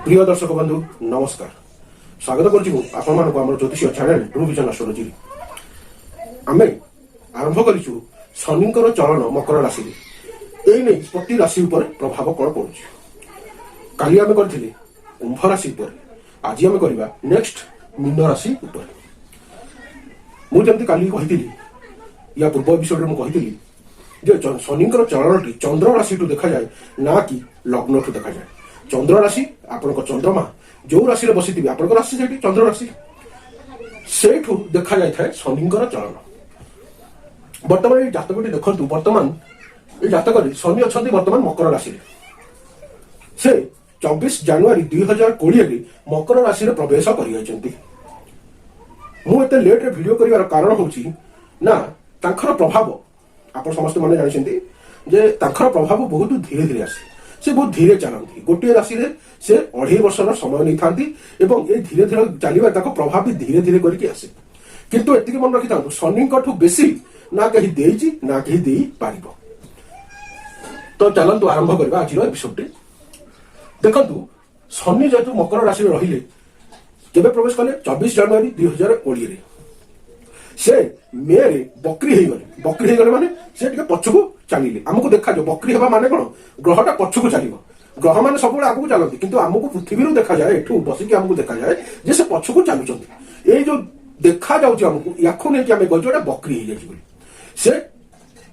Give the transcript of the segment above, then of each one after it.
प्रिय दर्शक बंधु नमस्कार। स्वागत कर ज्योतिष चैनल ट्रुविजन एस्ट्रोलॉजी आम आरंभ कर शनि चलन मकर राशि नहीं प्रति राशि प्रभाव कौन पड़ू। काली आम कर कुंभ राशि आज आम करवा नेक्स्ट मीन राशि मुझे काली कही या पूर्व एपिसोड में कही शनि चलन चंद्र राशि देखा जाए ना कि लग्न ठू देखा जाए। चंद्र राशि आपण चंद्रमा जो राशि बसी आप राशि से चंद्र राशि से देखा जाए शनि चलन। बर्तमान ये जातक देखु बर्तमान ये जातक शनि अच्छा बर्तमान मकर राशि से 24 जनवरी 2020 मकर राशि प्रवेश कर मुझे लेट भिडियो कर कारण हूँ ना प्रभाव आप समस्त मैंने जानते प्रभाव बहुत धीरे धीरे आसे से बहुत धीरे चलती गोटे राशि से 2.5 वर्षर समय नहीं था धीरे धीरे चलवा प्रभाव भी धीरे धीरे करके आसे। किंतु एति मन रखी था शनि बेसी ना कहीं देजी ना कहीं दे पार। तो चलतु आरंभ करवा आज एपिसोड देखु शनि जेहतु मकर राशि रहिले केबे प्रवेश कले 24 जनवरी 2020 से मे रे बकरी हो गले माने से टिके पछकु चलिले हमको देखा जो बकरी हेबा माने कोन ग्रहटा पछकु चलिबो। ग्रह माने सब आगु चलती किंतु हमको पृथ्वी रो देखा जाए एठू बसिक हमको देखा जाए जे से पछकु चलुचंती ए जो देखा जाउची हमको याखु नै कि हम गजोटा बकरी हे जाची से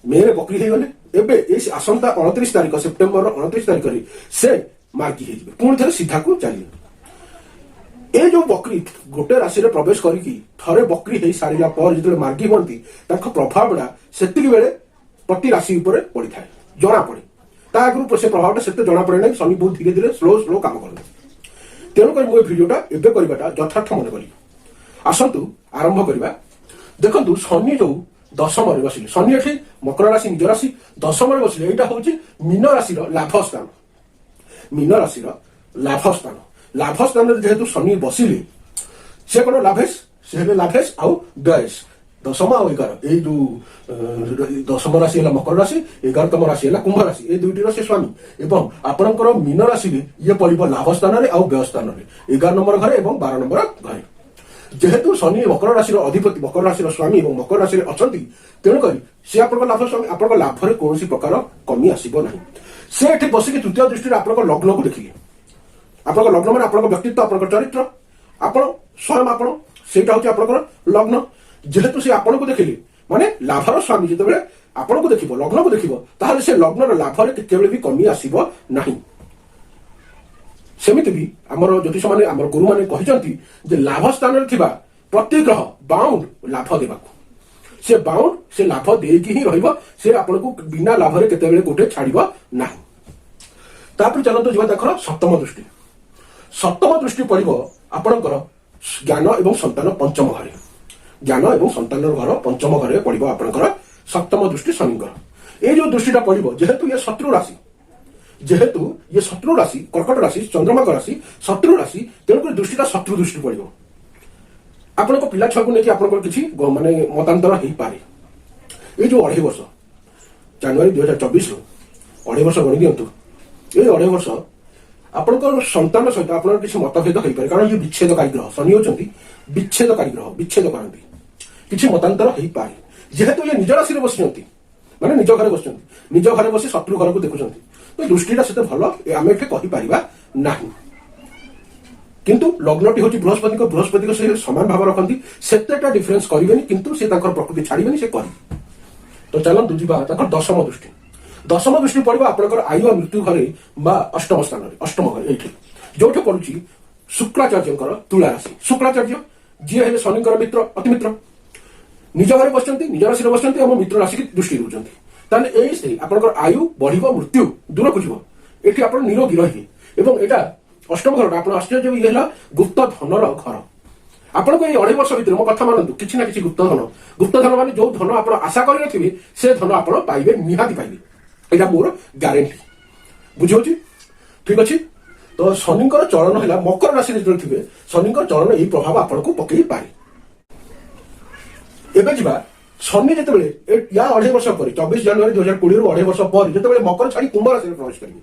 मे रे बकरी हे गले एबे ए आसंता 29 तारिख सेप्टेम्बर 29 तारिख रे से मार्की हे जिवे पुणी थरे सीधा को चलिए। ए जो बकरी गोटे राशि में प्रवेश करके थरे बकरी हो सारा पर जो मार्गी बनती प्रभाव से प्रति राशि पड़ी था जना पड़े आगु से प्रभाव से जना पड़े ना शनि बहुत धीरे धीरे स्लो स्लो काम कर तेणुक मुझे भिडटा एवं करवाटा यथार्थ मन करी। आसतु आरंभ करवा देखु शनि जो दशम बसिले शनि एठी मकर राशि निज राशि दशम बसिले यहाँ हूँ मीन राशि लाभ स्थान मीन राशि लाभ स्थान लाभ स्थान जेहेतु शनि बसिले से कौन लाभेश से लाभेश आउ व्ययेश दशम आउ 11 ये जो दशम राशि है मकर राशि 11तम राशि है कुंभ राशि ये दुईटर से स्वामी एवं आपणकर मीन राशि ये पड़ो लाभ स्थान में आउ व्यय स्थान में 11 नंबर घर और 12 नंबर घर जेहेतु शनि मकर राशि अधिपति मकर राशि स्वामी और मकर राशि अच्छा तेणुक सी आप लाभ स्वामी आप लाभ में कौन प्रकार कमी आसब ना से ये बसिक तृतीय दृष्टि आप लग्न को देखिए आप लग्न मान आप व्यक्तित्व आप चरित्र आप स्वयं आप हूँ लग्न जेहेतु से आपको देखिले माने लाभर स्वामी जो आपको देख लग्न को देख से लग्न लाभ भी कमी आसब ना। सेमिति भी आमर ज्योतिष माने आमर गुरु माने कहते लाभ स्थान में प्रति ग्रह बाउंड लाभ देवा से बाउंड से लाभ देकी ही से आपको बिना लाभ के गोटे छाड़ ना। चलते जी देख सप्तम दृष्टि सप्तम दृष्टि पड़ो आपणकर ज्ञान एवं संतान पंचम घरे ज्ञान एवं संतान घर पंचम घरे पड़ो आपणकर सप्तम दृष्टि शनिकर ये जो दृष्टिटा पड़ो जेहेतु ये शत्रु राशि जेहेतु ये शत्रु राशि कर्कट राशि चंद्रमा राशि शत्रु राशि तेणुक दृष्टिटा शत्रु दृष्टि पड़ो आपण पिला छुआ को लेकिन आपंकर किसी माने मतांतर हो पारे। ये जो 2.5 वर्ष जनवरी 2024 2.5 वर्ष गणी दिंतु ये 2.5 वर्ष आपंकर संतान सहित आप किसी मतभेद हो पारे कारण ये विच्छेदकारी ग्रह शनि होती विच्छेदकारी ग्रह विच्छेद करती किसी मतांतर हो पारे जेहेतु ये निज राशि बसी माने निज घर बस निज घर बसी शत्रु घर को देखुं तो दृष्टिटा से भल आम एठे कहीपर ना किंतु लग्नटी हूँ बृहस्पति से समान भाव रखती सेटा डिफरेन्स करेंगे किंतु से प्रकृति छाड़े से कर। तो चलतु जा दशम दृष्टि दशम दृष्टि पड़ो आपंकर आयु मृत्यु घरे अष्टम स्थान अष्टम घर ये जो पड़ुची शुक्राचार्य तुला राशि शुक्राचार्य जी है शनिकर मित्र अति मित्र निज घर बस निज राशि बस मित्र राशि की दृष्टि दूसरी आपंकर आयु बढ़ मृत्यु दूर को जीव ये आप निरोगी रही एवं यहाँ अष्टम घर आप आश्चर्य ये गुप्त धनर घर आपको ये 2.5 वर्ष भर मो कथा मानतु किसी ना कि गुप्त धन माने जो धन आप आशा करेंगे से धन आप पाइबे निहाती पाइबे यहाँ मोर ग्यारेंटी बुझे ठीक अच्छे। तो शनिकर चलन है मकर राशि जो थे शनिकर चलन यही प्रभाव आपको पकई पारे। एवं जी शनि जो या 2.5 वर्ष पर 24 जनवरी 2020 2.5 वर्ष पर जो मकर छाड़ी कुंभ राशि प्रवेश करेंगे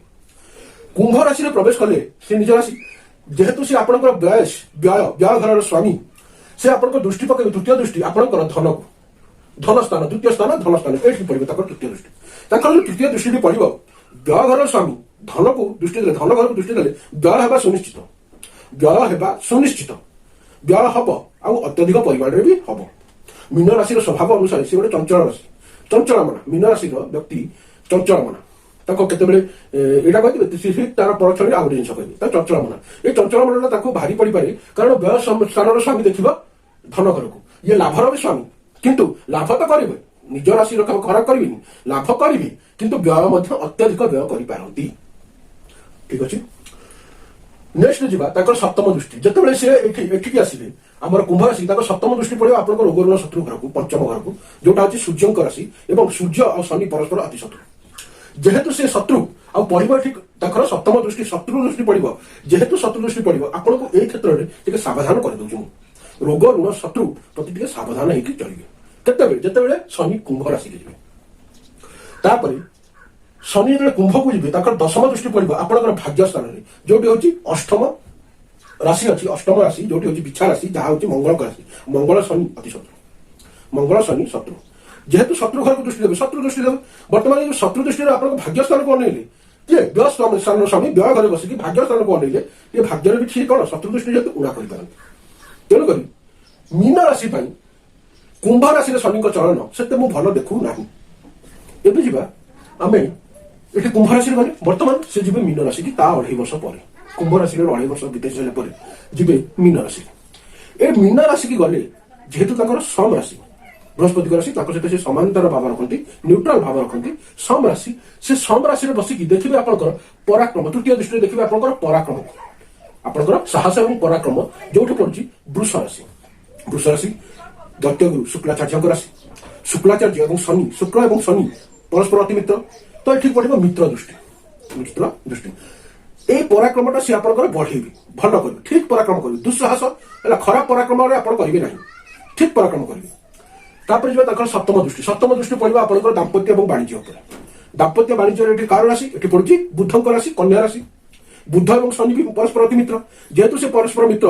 कुंभ राशि प्रवेश कले से निज राशि जेहेतु से आपंकर व्यय व्यय घर स्वामी से आप दृष्टि पकड़ तृतीय दृष्टि आपंकर धन को धन स्थान द्वितीय स्थान धन स्थान ये पड़े तृतीय दृष्टि जो तृतीय दृष्टि पड़ व्यय घर स्वामी धन को दृष्टि देते धन घर को दृष्टि देते व्यय होगा सुनिश्चित व्यय होगा सुनिश्चित व्यय हम आउ अत्यधिक परिमाण में भी हम मीन राशि स्वभाव अनुसार से गोटे चंचल राशि चंचल मना मीन राशि व्यक्ति चंचल मना यहाँ कह तार परक्षण आउ गोटे जिन कह चंचल मना ये चंचल मना भारी पड़ पारे कारण व्यय स्थान स्वामी देख धन घर को ये लाभर भी स्वामी किंतु लाभ तो करेंगे निज राशि खराब करें लाभ करी किंतु व्यय अत्यधिक व्यय करपारती ठीक अच्छे नेक्स्ट जावा सप्तम दृष्टि जिते से एठिकी आसवे आम कुंभ राशि सप्तम दृष्टि पड़े आप रोग ऋण शत्रु घर को पंचम घर को जोटा हूँ सूर्य राशि और सूर्य और शनि परस्पर अति शत्रु जेहेतु से शत्रु आ पड़े ठीक सप्तम दृष्टि शत्रु दृष्टि पड़ो जेहेतु शत्रु दृष्टि पड़ो आपको यही क्षेत्र में सावधान कर रोग ऋण शत्रु प्रति सावधान होकर चलिए केते जिते शनि कुंभ राशि के जी शनि जो कुंभ को जी दशम दृष्टि पड़ो आपंकर भाग्य स्थान में जोटी हूँ अष्टम राशि अच्छी अष्टम राशि जोटी हूँ बिछा राशि जहाँ हूँ मंगल राशि मंगल शनि अति शत्रु मंगल शनि शत्रु जेहेतु शत्रु घर को दृष्टि देवे शत्रु दृष्टि देवे बर्तमान जो शत्रु दृष्टि आप भाग्य स्थान को अनेले ये व्यय स्थान स्वामी व्यय घर बसिक भाग्य स्थान को अनेले ये भाग्य भी ठीक कौन शत्रु दृष्टि जेहतु उणा कर तेणुक मीन राशि कुंभ राशि शनि चलन से मुझे भल देखू ना एवं जावा आम ये कुंभ राशि गले बर्तमान से जी मीन राशि की अढ़ाई वर्ष पर कुंभ राशि अढ़ाई वर्ष बीत सारे जी मीन राशि ए मीन राशि की गले जेहेतु सम राशि बृहस्पति राशि सहित से समांतर भाव रखती न्यूट्राल भाव रखती सम राशि से सम राशि बसिकी देखिए आपंकर पराक्रम तृतीय दृष्टि देखिए आपंकर पराक्रम आपंकर साहस और पराक्रम जो पड़ी वृष राशि दैत्य गुरु शुक्लाचार्य राशि शुक्लाचार्य और शनि शुक्र और शनि परस्पर अति मित्र तो ये पड़े मित्र दृष्टि ये पराक्रमटा सी आप बढ़े भल कर ठीक पराक्रम करेंगे दुस्साहस है खराब पराक्रम आप करेंगे ना ठीक पराक्रम करेंगे तापर जो सप्तम दृष्टि पड़ो आप दाम्पत्य और वाणिज्य दाम्पत्य वाणिज्य कार राशि ये पड़ी बुध राशि कन्या राशि बुध और शनि भी परस्पर अति मित्र जेहेतु से परस्पर मित्र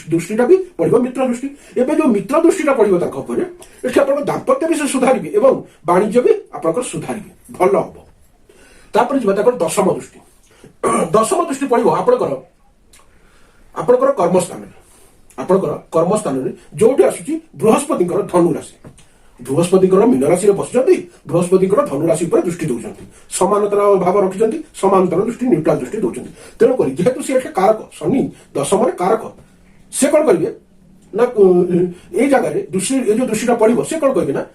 दृष्टिटा भी पड़ो मित्र दृष्टि एवं जो मित्र दृष्टिटा पड़ो ये आप दाम्पत्य भी से सुधारे और वाणिज्य भी आप सुधारे भल हम तापर दशम दृष्टि पड़ो आपंकर कर्मस्थान में जोटी आसूची बृहस्पति धनु राशि बृहस्पति मीन राशि बसुँच बृहस्पति धनु राशि पर दृष्टि दौरान समानतर भाव रखिंट समांतर दृष्टि न्यूट्राल दृष्टि दौरान तेणुक जेहेतु सी कारक शनि दशम कारक से कौन करेंगे ना ये जगह ये जो दृष्टिटा पड़ो से कौन करेंगे ना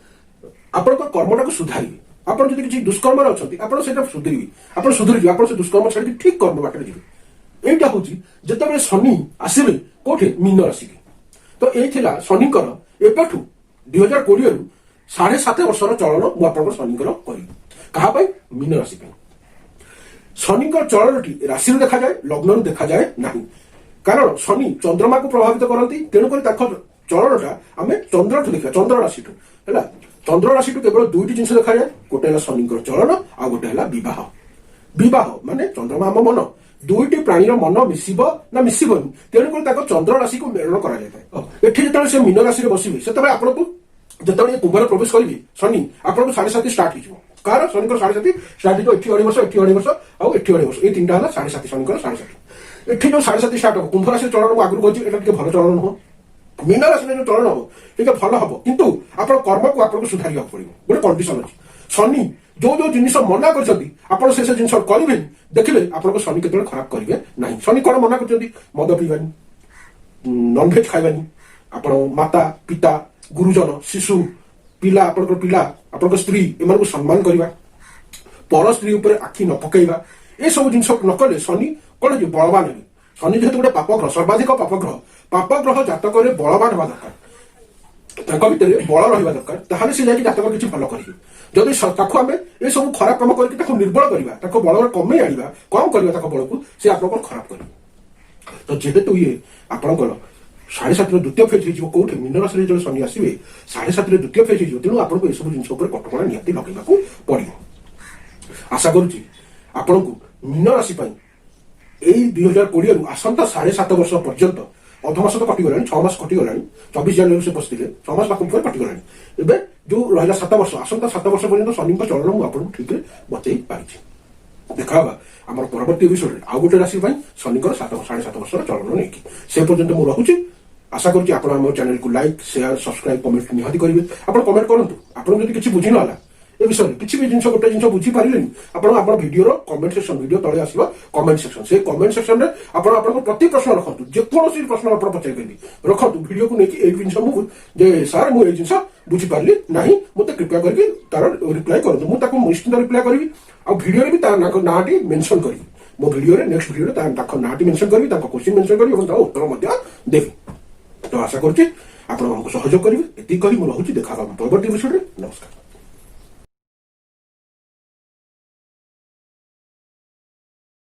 आपण कर्मटा को सुधारे आप किसी दुष्कर्म अच्छा आप सुधरवे आप सुधरी आप दुष्कर्म छाड़ी ठीक कर्म बाटे जी यहाँ हूँ जिते शनि आसवे कौटे मीन राशि की तो ये शनिकर एवं 2020 रु 7.5 वर्षर चलन मुझे शनिकर करी क्या मीन राशि शनिकर चलन राशि देखा जाए लग्न देखा जाए ना कारण शनि चंद्रमा को प्रभावित करती तेणुक चलनटा आम चंद्र देखा चंद्र राशि है चंद्र राशि केवल दुईटी जिन देखा जाए गोटे शनिकर चलन आ गोटे बह बह माने चंद्रमा आम मन दुईटी प्राणीर मन मिसब ना मिसबनी तेणुक चंद्र राशि को मेलन कर से मीन राशि बसवे से आपको जिते कुंभर प्रवेश करेंगे शनि आपको 7.5 स्टार्ट हो कार शनिकर 7.5 स्टार्ट हो 2.5 वर्ष 2.5 वर्ष आउ 2.5 वर्ष ये 3टा है 7.5 शनिकर 7.5 ये जो 7.5 स्टार्ट हम कुंभ राशि चलन आगुरी कहती भल चलन नुह मीन राशि जो चलन हम ये भल हम कितु आप कर्म को आपको सुधार पड़ो गोटे कंडीशन अच्छी शनि जो जो जिन मना कर जिन करेंगे देखिए आपको शनि के खराब करेंगे ना शनि कौन मना कर मद पीवानी नॉनभेज खाइबानी आप माता पिता गुरुजन शिशु पिला आप स्त्री एम सम्मान करवा पर स्त्री उपर आखि न पकईवा ये सब जिन नकले शनि कौन है बलवान है शनि जेहतु गोटे पापग्रह सर्वाधिक पापग्रह जातक बलवान हवा दरकार भितर बल रहा दरकार से जाकि जातक किसी भल करेंगे जदि आम ये सब खराब कम करके निर्बल करवा बल कमे आना कम करवा बल को सी आप खराब करेंगे तो जेहेतु ये आपंकर 7.5 द्वितीय फेज हो कौटे मीन राशि जो शनि आसवे 7.5 द्वितीय फेज हो तेणु आपको यह सब जिन कटका निहाती लगेगा पड़ो आशा करुच्ची आपन को मीन राशि ଏଇ 2020 ଆସନ୍ତା 7.5 ବର୍ଷ ପର୍ଯ୍ୟନ୍ତ ଅଧମାସ ତ କଟିଗଲାଣି, 6 ମାସ କଟିଗଲାଣି। 24 ଜାନୁଆରୀ ସେ ବସିଥିଲେ, 6 ମାସ ପାଖ କଟିଗଲାଣି। ଏବେ ଯୋଉ ରହିଲା 7 ବର୍ଷ, ଆସନ୍ତା 7 ବର୍ଷ ପର୍ଯ୍ୟନ୍ତ ଶନିଙ୍କ ଚଳନ ମୁଁ ଆପଣଙ୍କୁ ଠିକରେ ବତେଇ ପାରିଛି। ଦେଖାହବା ଆମର ପରବର୍ତ୍ତୀ ଏପିସୋଡରେ ଆଉ ଗୋଟେ ରାଶି ପାଇଁ ଶନିଙ୍କର 7.5 ବର୍ଷର ଚଳନ ନେଇକି। ସେ ପର୍ଯ୍ୟନ୍ତ ମୁଁ ରହୁଛି। ଆଶା କରୁଛି ଆପଣ ଆମ ଚ୍ୟାନେଲକୁ ଲାଇକ୍, ସେୟାର, ସବସ୍କ୍ରାଇବ, କମେଣ୍ଟ ନିହାତି କରିବେ। ଆପଣ କମେଣ୍ଟ କରନ୍ତୁ। ଆପଣଙ୍କୁ ଯଦି କିଛି ବୁଝି ନହେଲା ଏ ବିଷୟରେ, କିଛି ବି ଜିନିଷ ଗୋଟେ ଜିନିଷ ବୁଝିପାରିଲେନି, ଆପଣ ଆପଣ ଭିଡ଼ିଓର କମେଣ୍ଟ ସେକ୍ସନ, ଭିଡ଼ିଓ ତଳେ ଆସିବ କମେଣ୍ଟ ସେକ୍ସନ, ସେ କମେଣ୍ଟ ସେକ୍ସନରେ ଆପଣ ଆପଣଙ୍କ ପ୍ରତି ପ୍ରଶ୍ନ ରଖନ୍ତୁ। ଯେକୌଣସି ପ୍ରଶ୍ନ ଆପଣ ପଚାରିପାରିବେ, ରଖନ୍ତୁ। ଭିଡ଼ିଓକୁ ନେଇକି ଏଇ ଜିନିଷ ମୁଁ ଯେ ସାର୍ ମୁଁ ଏଇ ଜିନିଷ ବୁଝିପାରିଲି ନାହିଁ, ମୋତେ କୃପା କରିକି ତାର ରିପ୍ଲାଏ କରନ୍ତୁ। ମୁଁ ତାକୁ ନିଶ୍ଚିତ ରିପ୍ଲାଏ କରିବି। ଆଉ ଭିଡ଼ିଓରେ ବି ତା ନାଁଟି ମେନସନ କରିବି। ମୋ ଭିଡ଼ିଓରେ ନେକ୍ସଟ ଭିଡ଼ିଓରେ ତାଙ୍କ ନାଁଟି ମେନସନ କରିବି, ତାଙ୍କ କ୍ୱେଶ୍ଚିନ୍ ମେନସନ କରିବି ଏବଂ ତାଙ୍କ ଉତ୍ତର ମଧ୍ୟ ଦେବି। ତ ଆଶା କରୁଛି ଆପଣ ଆମକୁ ସହଯୋଗ କରିବେ। ଏତିକି କହି ମୁଁ ରହୁଛି। ଦେଖା ହବା ପରବର୍ତ୍ତୀ ଏପିସୋଡରେ।